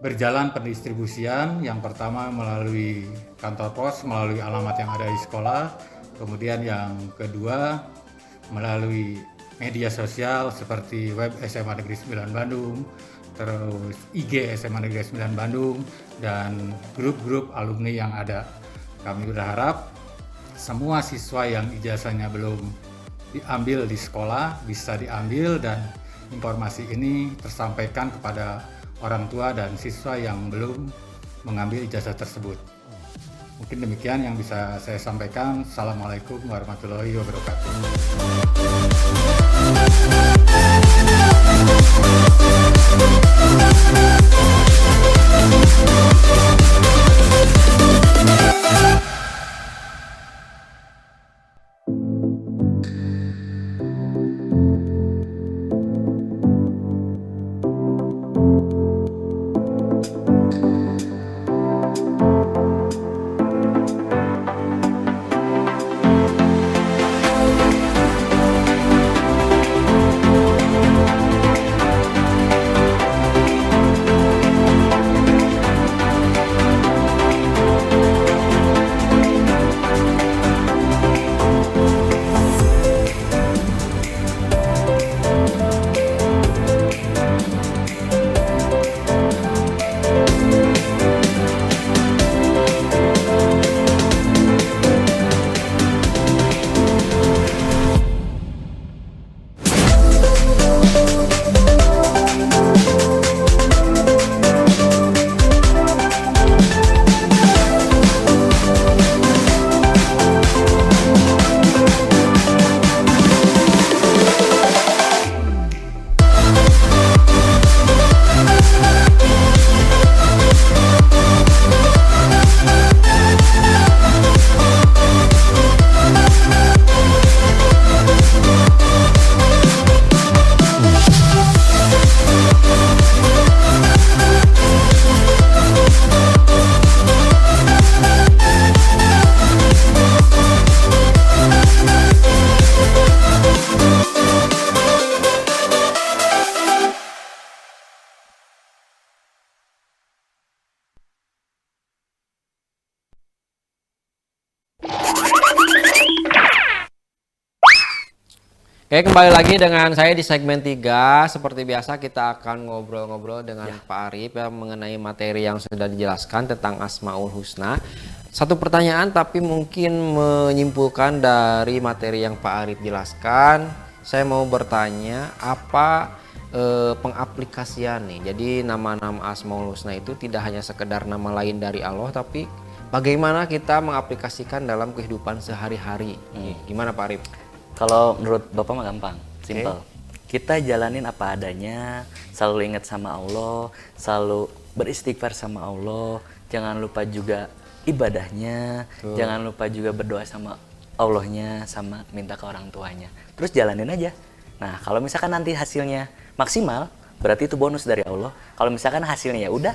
berjalan pendistribusian. Yang pertama melalui kantor pos, melalui alamat yang ada di sekolah. Kemudian yang kedua melalui media sosial seperti web SMA Negeri 9 Bandung, terus IG SMA Negeri 9 Bandung, dan grup-grup alumni yang ada. Kami berharap semua siswa yang ijazahnya belum diambil di sekolah bisa diambil dan informasi ini tersampaikan kepada orang tua dan siswa yang belum mengambil ijazah tersebut. Mungkin demikian yang bisa saya sampaikan. Assalamualaikum warahmatullahi wabarakatuh. Oke, kembali lagi dengan saya di segmen 3. Seperti biasa kita akan ngobrol-ngobrol dengan Pak Arif ya, mengenai materi yang sudah dijelaskan tentang Asmaul Husna. Satu pertanyaan tapi mungkin menyimpulkan dari materi yang Pak Arif jelaskan. Saya mau bertanya apa pengaplikasian nih. Jadi nama-nama Asmaul Husna itu tidak hanya sekedar nama lain dari Allah, tapi bagaimana kita mengaplikasikan dalam kehidupan sehari-hari. Gimana Pak Arif? Kalau menurut Bapak mah gampang, simple. Kita jalanin apa adanya, selalu ingat sama Allah, selalu beristighfar sama Allah, jangan lupa juga ibadahnya, jangan lupa juga berdoa sama Allahnya, sama minta ke orang tuanya. Terus jalanin aja. Nah, kalau misalkan nanti hasilnya maksimal, berarti itu bonus dari Allah. Kalau misalkan hasilnya ya udah,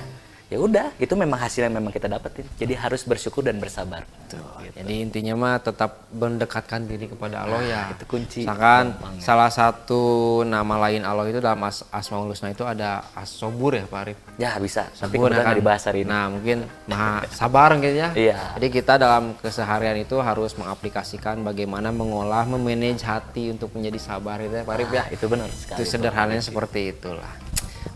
itu memang hasil yang memang kita dapetin. Jadi harus bersyukur dan bersabar. Gitu. Jadi intinya mah tetap mendekatkan diri kepada Allah ya. Itu kunci. Misalkan salah satu nama lain Allah itu dalam Asmaul Husna itu ada As-Sobur ya Pak Arif? Ya bisa, tapi Sabur, kemudian nggak dibahas hari ini. Nah mungkin Maha Sabar gitu ya. Iya. Jadi kita dalam keseharian itu harus mengaplikasikan bagaimana mengolah, memanage hati untuk menjadi sabar itu ya Pak Arif ya. Itu benar sekali. Itu sederhananya seperti itulah.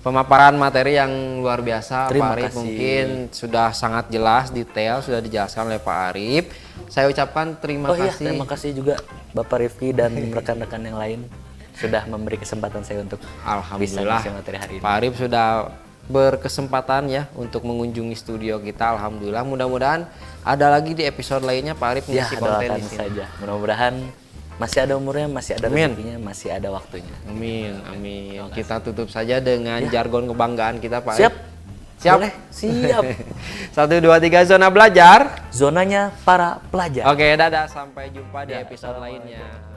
Pemaparan materi yang luar biasa Pak Arif, mungkin sudah sangat jelas, detail, sudah dijelaskan oleh Pak Arif. Saya ucapkan terima kasih. Terima kasih juga Bapak Rifki dan rekan-rekan yang lain sudah memberi kesempatan saya untuk bisa ngisi materi hari ini. Pak Arif sudah berkesempatan ya untuk mengunjungi studio kita. Alhamdulillah, mudah-mudahan ada lagi di episode lainnya Pak Arif mengisi konten di sini. Saja. Mudah-mudahan Masih ada umurnya, masih ada Amin. rezekinya, masih ada waktunya. Amin, amin. Kita tutup saja dengan jargon kebanggaan kita, Pak. Siap. Siap. Boleh. Siap. 1, 2, 3 zona belajar. Zonanya para pelajar. Oke, dadah. Sampai jumpa di episode lainnya.